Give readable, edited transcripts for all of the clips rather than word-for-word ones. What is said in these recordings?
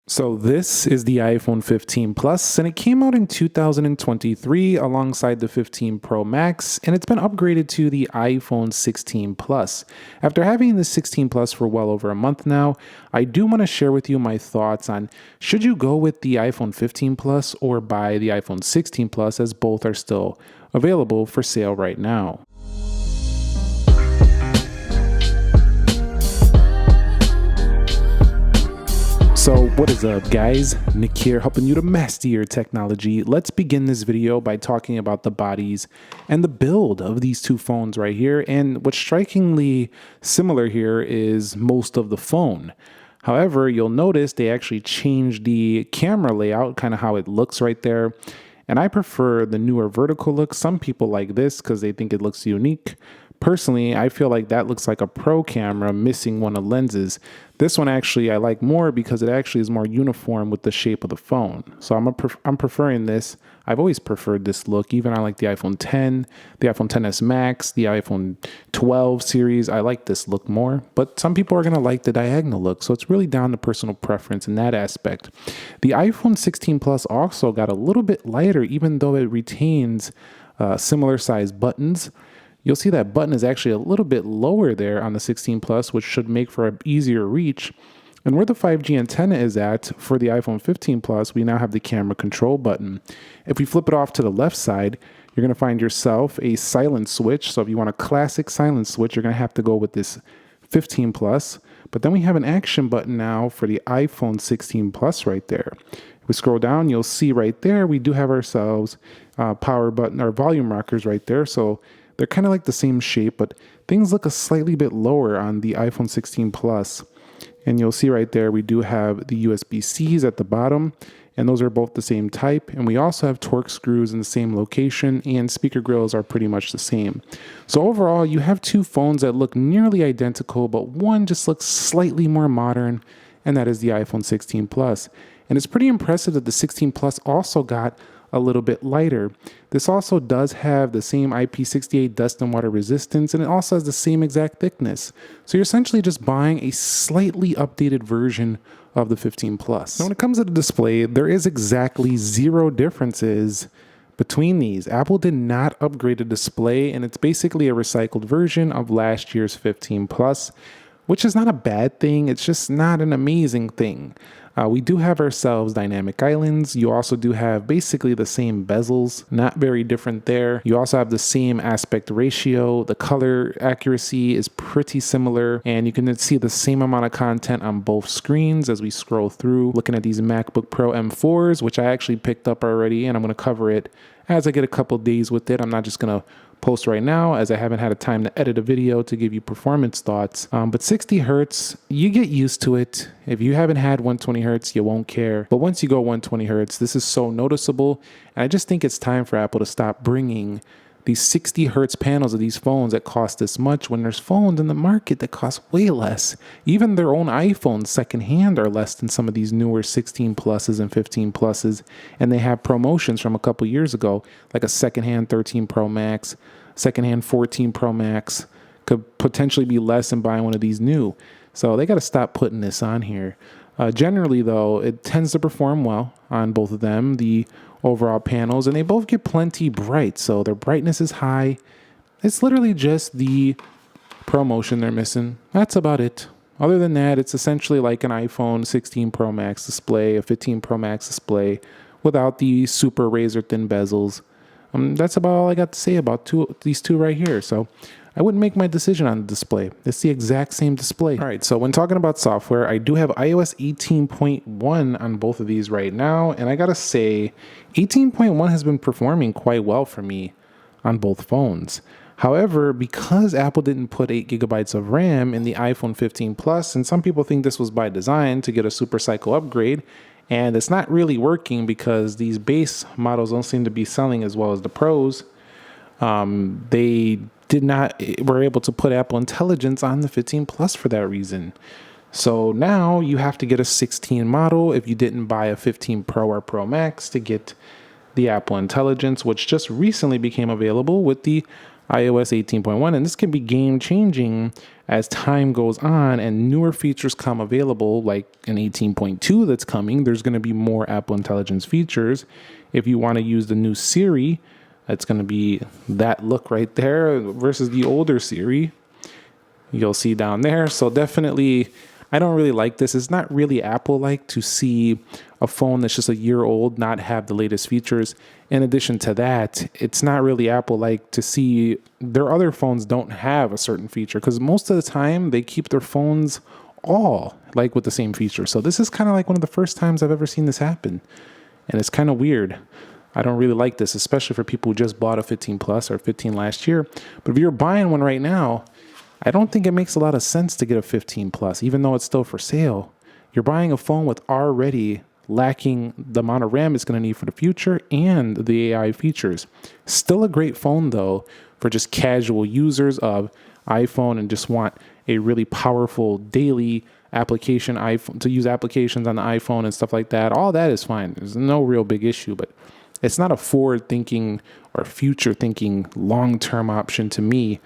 So this is the iPhone 15 Plus, and it came out in 2023 alongside the 15 Pro Max, and it's been upgraded to the iPhone 16 Plus. After having the 16 Plus for well over a month now, I do want to share with you my thoughts on should you go with the iPhone 15 Plus or buy the iPhone 16 Plus, as both are still available for sale right now. So what is up, guys? Nick here, helping you to master your technology. Let's begin this video by talking about the bodies and the build of these two phones right here. And what's strikingly similar here is most of the phone. However, you'll notice they actually changed the camera layout, kind of how it looks right there. And I prefer the newer vertical look. Some people like this because they think it looks unique. Personally, I feel like that looks like a pro camera missing one of the lenses. This one actually I like more because it actually is more uniform with the shape of the phone. So I'm preferring this. I've always preferred this look. Even I like the iPhone 10, the iPhone XS Max, the iPhone 12 series. I like this look more, but some people are going to like the diagonal look. So it's really down to personal preference in that aspect. The iPhone 16 Plus also got a little bit lighter, even though it retains similar size buttons. You'll see that button is actually a little bit lower there on the 16 Plus, which should make for an easier reach. And where the 5G antenna is at for the iPhone 15 Plus, we now have the camera control button. If we flip it off to the left side, you're going to find yourself a silent switch. So if you want a classic silent switch, you're going to have to go with this 15 Plus. But then we have an action button now for the iPhone 16 Plus right there. If we scroll down, you'll see right there, we do have ourselves power button or volume rockers right there. So they're kind of like the same shape, but things look a slightly bit lower on the iPhone 16 Plus. And you'll see right there, we do have the USB-Cs at the bottom, and those are both the same type. And we also have Torx screws in the same location, and speaker grills are pretty much the same. So overall, you have two phones that look nearly identical, but one just looks slightly more modern, and that is the iPhone 16 Plus. And it's pretty impressive that the 16 Plus also got a little bit lighter. This also does have the same IP68 dust and water resistance, and it also has the same exact thickness. So you're essentially just buying a slightly updated version of the 15 Plus. Now when it comes to the display, there is exactly zero differences between these. Apple did not upgrade the display, and it's basically a recycled version of last year's 15 Plus, which is not a bad thing. It's just not an amazing thing. We do have ourselves dynamic islands. You also do have basically the same bezels, not very different there. You also have the same aspect ratio. The color accuracy is pretty similar, and you can see the same amount of content on both screens as we scroll through. Looking at these MacBook Pro M4s, which I actually picked up already, and I'm going to cover it as I get a couple days with it. I'm not just going to post right now as I haven't had a time to edit a video to give you performance thoughts. But 60 Hertz, you get used to it. If you haven't had 120 Hertz, you won't care. But once you go 120 Hertz, this is so noticeable. And I just think it's time for Apple to stop bringing these 60 Hertz panels of these phones that cost this much when there's phones in the market that cost way less. Even their own iPhones secondhand are less than some of these newer 16 Pluses and 15 Pluses. And they have promotions from a couple years ago, like a secondhand 13 Pro Max, secondhand 14 Pro Max could potentially be less than buying one of these new. So they got to stop putting this on here. Generally, though, it tends to perform well on both of them, the overall panels, and they both get plenty bright. So their brightness is high. It's literally just the ProMotion they're missing. That's about it. Other than that, it's essentially like an iPhone 16 Pro Max display, a 15 Pro Max display without the super razor thin bezels. That's about all I got to say about these two right here. So I wouldn't make my decision on the display. It's the exact same display. All right, so when talking about software, I do have iOS 18.1 on both of these right now. And I gotta say, 18.1 has been performing quite well for me on both phones. However, because Apple didn't put 8 gigabytes of RAM in the iPhone 15 Plus, and some people think this was by design to get a super cycle upgrade, and it's not really working because these base models don't seem to be selling as well as the Pros. They were able to put Apple Intelligence on the 15 Plus for that reason. So now you have to get a 16 model if you didn't buy a 15 Pro or Pro Max to get the Apple Intelligence, which just recently became available with the iOS 18.1, and this can be game changing as time goes on and newer features come available, like in 18.2 that's coming. There's going to be more Apple Intelligence features. If you want to use the new Siri, that's going to be that look right there versus the older Siri. You'll see down there. So definitely, I don't really like this. It's not really Apple-like to see a phone that's just a year old not have the latest features. In addition to that, it's not really Apple-like to see their other phones don't have a certain feature, because most of the time they keep their phones all like with the same feature. So this is kind of like one of the first times I've ever seen this happen. And it's kind of weird. I don't really like this, especially for people who just bought a 15 Plus or 15 last year. But if you're buying one right now, I don't think it makes a lot of sense to get a 15 Plus, even though it's still for sale. You're buying a phone with already lacking the amount of RAM it's going to need for the future and the AI features. Still a great phone, though, for just casual users of iPhone and just want a really powerful daily application iPhone to use applications on the iPhone and stuff like that. All that is fine. There's no real big issue, but it's not a forward-thinking or future-thinking long-term option to me.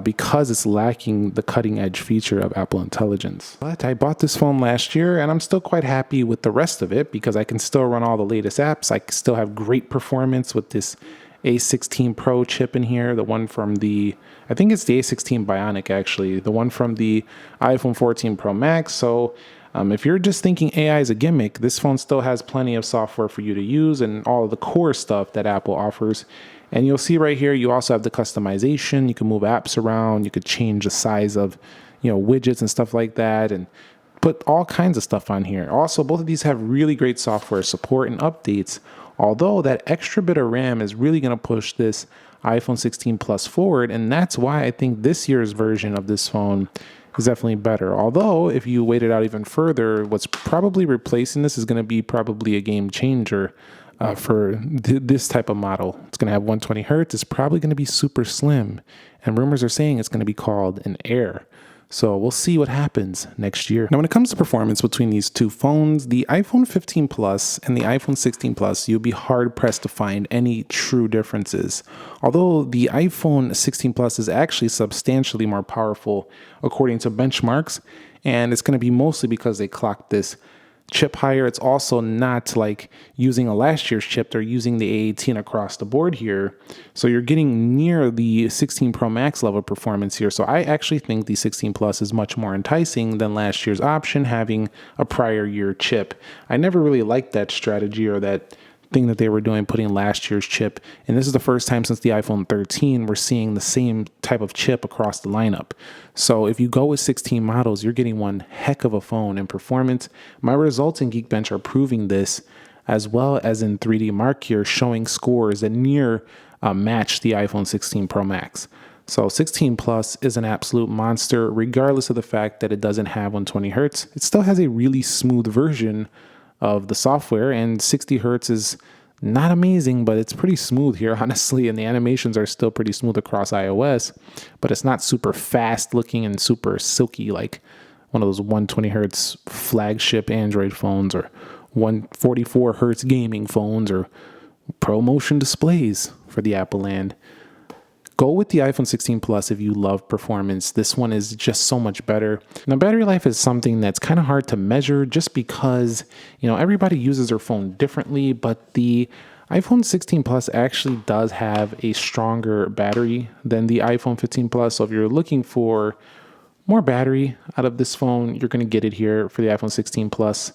Because it's lacking the cutting edge feature of Apple Intelligence. But I bought this phone last year and I'm still quite happy with the rest of it because I can still run all the latest apps. I still have great performance with this A16 Pro chip in here, the one from I think it's the A16 Bionic actually, the one from the iPhone 14 Pro Max. So if you're just thinking AI is a gimmick, this phone still has plenty of software for you to use and all of the core stuff that Apple offers. And you'll see right here, you also have the customization. You can move apps around. You could change the size of, widgets and stuff like that, and put all kinds of stuff on here. Also, both of these have really great software support and updates. Although that extra bit of RAM is really going to push this iPhone 16 Plus forward, and that's why I think this year's version of this phone is definitely better. Although, if you wait it out even further, what's probably replacing this is going to be probably a game changer. For this type of model. It's going to have 120 hertz. It's probably going to be super slim. And rumors are saying it's going to be called an Air. So we'll see what happens next year. Now, when it comes to performance between these two phones, the iPhone 15 Plus and the iPhone 16 Plus, you'll be hard pressed to find any true differences. Although the iPhone 16 Plus is actually substantially more powerful according to benchmarks. And it's going to be mostly because they clocked this chip higher. It's also not like using a last year's chip. They're using the A18 across the board here. So you're getting near the 16 Pro Max level performance here. So I actually think the 16 Plus is much more enticing than last year's option having a prior year chip. I never really liked that strategy or that thing that they were doing, putting last year's chip. And this is the first time since the iPhone 13 we're seeing the same type of chip across the lineup. So if you go with 16 models, you're getting one heck of a phone in performance. My results in Geekbench are proving this, as well as in 3D Mark here, showing scores that near match the iPhone 16 Pro Max. So 16 Plus is an absolute monster, regardless of the fact that it doesn't have 120 hertz. It still has a really smooth version of the software, and 60 hertz is not amazing, but it's pretty smooth here, honestly, and the animations are still pretty smooth across iOS, but it's not super fast looking and super silky like one of those 120 hertz flagship Android phones or 144 hertz gaming phones or ProMotion displays for the Apple land. Go with the iPhone 16 Plus if you love performance. This one is just so much better. Now, battery life is something that's kind of hard to measure just because, everybody uses their phone differently, but the iPhone 16 Plus actually does have a stronger battery than the iPhone 15 Plus. So if you're looking for more battery out of this phone, you're going to get it here for the iPhone 16 Plus.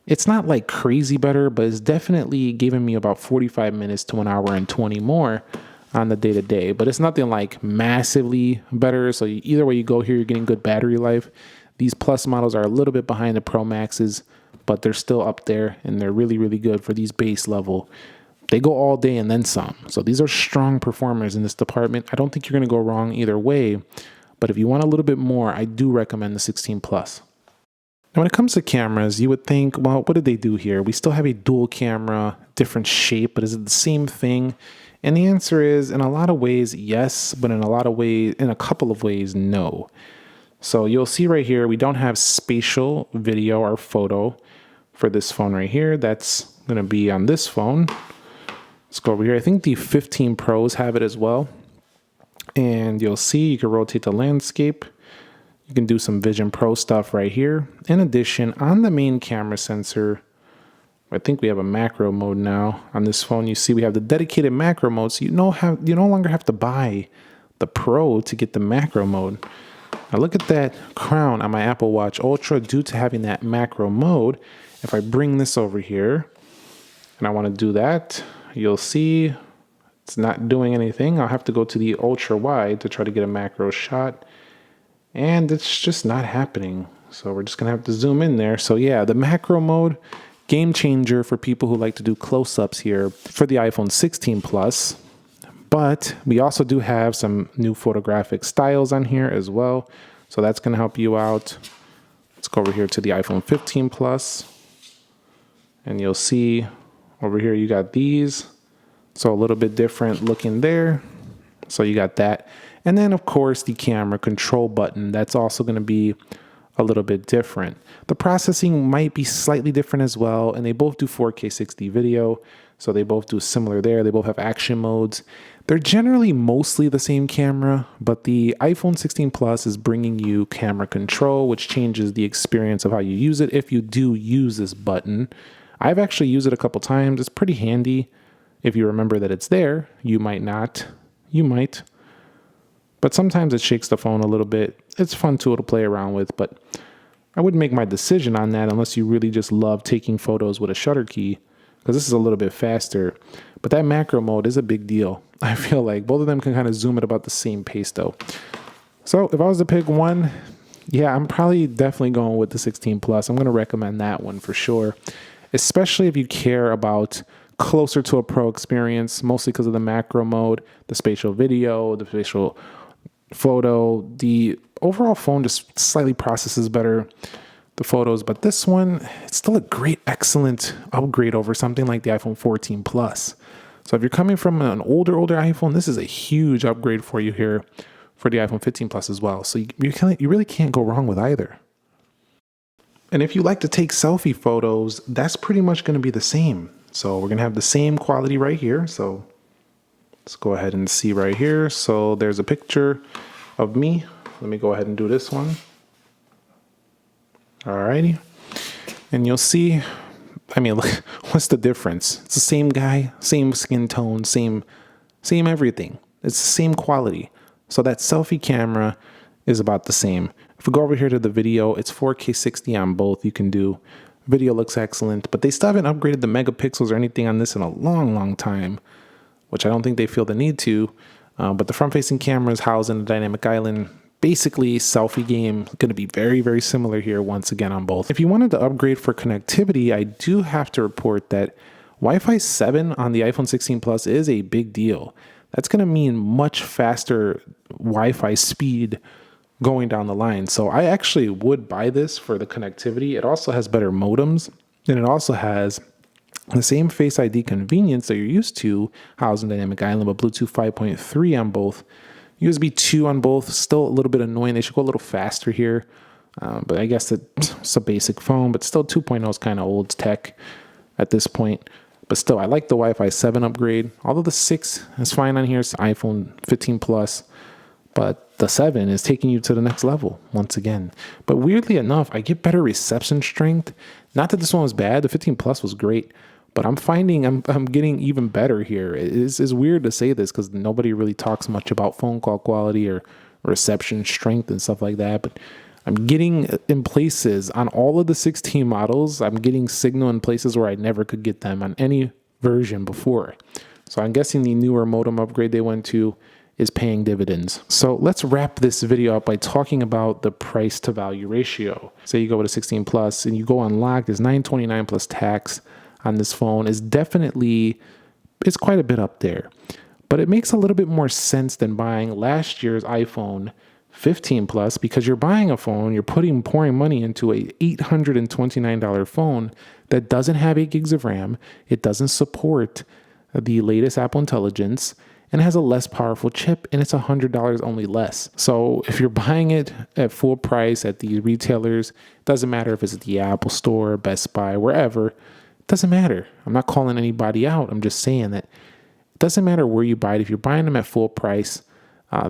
It's not like crazy better, but it's definitely giving me about 45 minutes to 1 hour and 20 more on the day-to-day, but it's nothing like massively better. So either way you go here, you're getting good battery life. These Plus models are a little bit behind the Pro Maxes, but they're still up there, and they're really, really good for these base level. They go all day and then some. So these are strong performers in this department. I don't think you're going to go wrong either way, but if you want a little bit more, I do recommend the 16 Plus. Now, when it comes to cameras, you would think, well, what did they do here? We still have a dual camera, different shape, but is it the same thing? And the answer is, in a lot of ways, yes, but in a couple of ways, no. So you'll see right here, we don't have spatial video or photo for this phone right here. That's going to be on this phone. Let's go over here. I think the 15 Pros have it as well. And you'll see you can rotate the landscape. You can do some Vision Pro stuff right here. In addition, on the main camera sensor, I think we have a macro mode now on this phone. You see we have the dedicated macro mode, so you no longer have to buy the Pro to get the macro mode. Now look at that crown on my Apple Watch Ultra due to having that macro mode. If I bring this over here and I want to do that, you'll see it's not doing anything. I'll have to go to the ultra wide to try to get a macro shot, and it's just not happening. So we're just gonna have to zoom in there. So yeah, the macro mode, game changer for people who like to do close-ups here for the iPhone 16 Plus. But we also do have some new photographic styles on here as well. So that's gonna help you out. Let's go over here to the iPhone 15 Plus. And you'll see over here you got these. So a little bit different looking there. So you got that. And then of course the camera control button, that's also going to be a little bit different. The processing might be slightly different as well, and they both do 4K 60 video. So they both do similar there. They both have action modes. They're generally mostly the same camera, but the iPhone 16 Plus is bringing you camera control, which changes the experience of how you use it if you do use this button. I've actually used it a couple times. It's pretty handy. If you remember that it's there, you might not. You might. But sometimes it shakes the phone a little bit. It's a fun tool to play around with, but I wouldn't make my decision on that unless you really just love taking photos with a shutter key, because this is a little bit faster. But that macro mode is a big deal. I feel like both of them can kind of zoom at about the same pace though. So if I was to pick one, yeah, I'm probably definitely going with the 16 Plus. I'm going to recommend that one for sure, especially if you care about closer to a pro experience, mostly because of the macro mode, the spatial video, the spatial photo. The overall phone just slightly processes better the photos, but this one, it's still a great, excellent upgrade over something like the iPhone 14 Plus. So if you're coming from an older iPhone, this is a huge upgrade for you here for the iPhone 15 Plus as well. So you really can't go wrong with either. And if you like to take selfie photos, that's pretty much going to be the same. So we're going to have the same quality right here. So let's go ahead and see right here. So there's a picture of me. Let me go ahead and do this one. Alrighty. And you'll see, I mean, look, what's the difference? It's the same guy, same skin tone, same everything. It's the same quality. So that selfie camera is about the same. If we go over here to the video, it's 4K 60 on both. You can do. Video looks excellent, but they still haven't upgraded the megapixels or anything on this in a long time, which I don't think they feel the need to. But the front-facing camera is housed in a dynamic island. Basically, selfie game going to be very similar here once again on both. If you wanted to upgrade for connectivity, I do have to report that Wi-Fi 7 on the iPhone 16 Plus is a big deal. That's going to mean much faster Wi-Fi speed going down the line. So I actually would buy this for the connectivity. It also has better modems, and it also has the same Face ID convenience that you're used to housed in Dynamic Island, but Bluetooth 5.3 on both. USB 2 on both. Still a little bit annoying. They should go a little faster here. But I guess it's a basic phone, but still 2.0 is kind of old tech at this point. But still, I like the Wi-Fi 7 upgrade. Although the 6 is fine on here, it's iPhone 15 Plus. But the 7 is taking you to the next level once again. But weirdly enough, I get better reception strength. Not that this one was bad. The 15 Plus was great. But I'm finding I'm getting even better here. It's weird to say this because nobody really talks much about phone call quality or reception strength and stuff like that. But I'm getting in places on all of the 16 models. I'm getting signal in places where I never could get them on any version before. So I'm guessing the newer modem upgrade they went to is paying dividends. So let's wrap this video up by talking about the price to value ratio. Say you go with a 16 Plus and you go unlocked, is $929 plus tax on this phone is definitely, it's quite a bit up there. But it makes a little bit more sense than buying last year's iPhone 15 Plus, because you're buying a phone, you're pouring money into a $829 phone that doesn't have 8 gigs of RAM, it doesn't support the latest Apple Intelligence, and has a less powerful chip, and it's $100 only less. So if you're buying it at full price at these retailers, it doesn't matter if it's at the Apple Store, Best Buy, wherever, it doesn't matter. I'm not calling anybody out. I'm just saying that it doesn't matter where you buy it. If you're buying them at full price,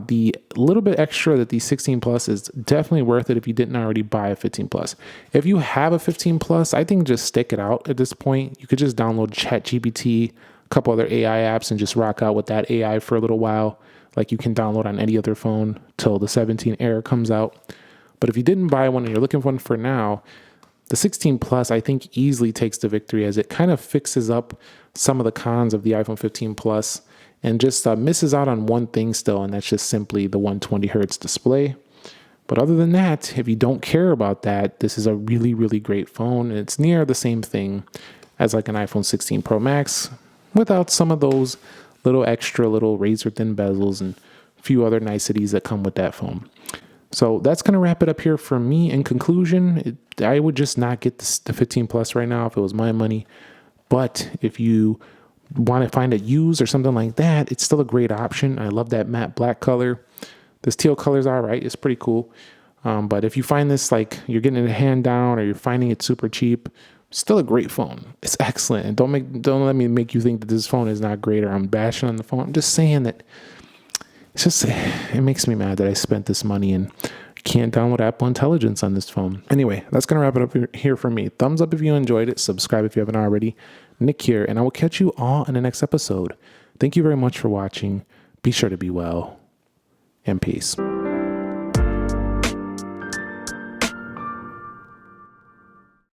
The little bit extra that the 16 Plus is definitely worth it if you didn't already buy a 15 Plus. If you have a 15 Plus, I think just stick it out at this point. You could just download ChatGPT, a couple other AI apps, and just rock out with that AI for a little while, like you can download on any other phone till the 17 era comes out. But if you didn't buy one and you're looking for one for now, the 16 Plus, I think, easily takes the victory as it kind of fixes up some of the cons of the iPhone 15 Plus and just misses out on one thing still, and that's just simply the 120 hertz display. But other than that, if you don't care about that, this is a really, really great phone. And it's near the same thing as like an iPhone 16 Pro Max without some of those little extra little razor thin bezels and a few other niceties that come with that phone. So that's going to wrap it up here for me. In conclusion, I would just not get the 15 Plus right now if it was my money. But if you want to find it used or something like that, it's still a great option. I love that matte black color. This teal color is all right. It's pretty cool. But if you find this like you're getting it hand down or you're finding it super cheap, still a great phone. It's excellent. And don't let me make you think that this phone is not great or I'm bashing on the phone. I'm just saying that it makes me mad that I spent this money and can't download Apple Intelligence on this phone. Anyway, that's going to wrap it up here for me. Thumbs up if you enjoyed it. Subscribe if you haven't already. Nick here, and I will catch you all in the next episode. Thank you very much for watching. Be sure to be well, and peace.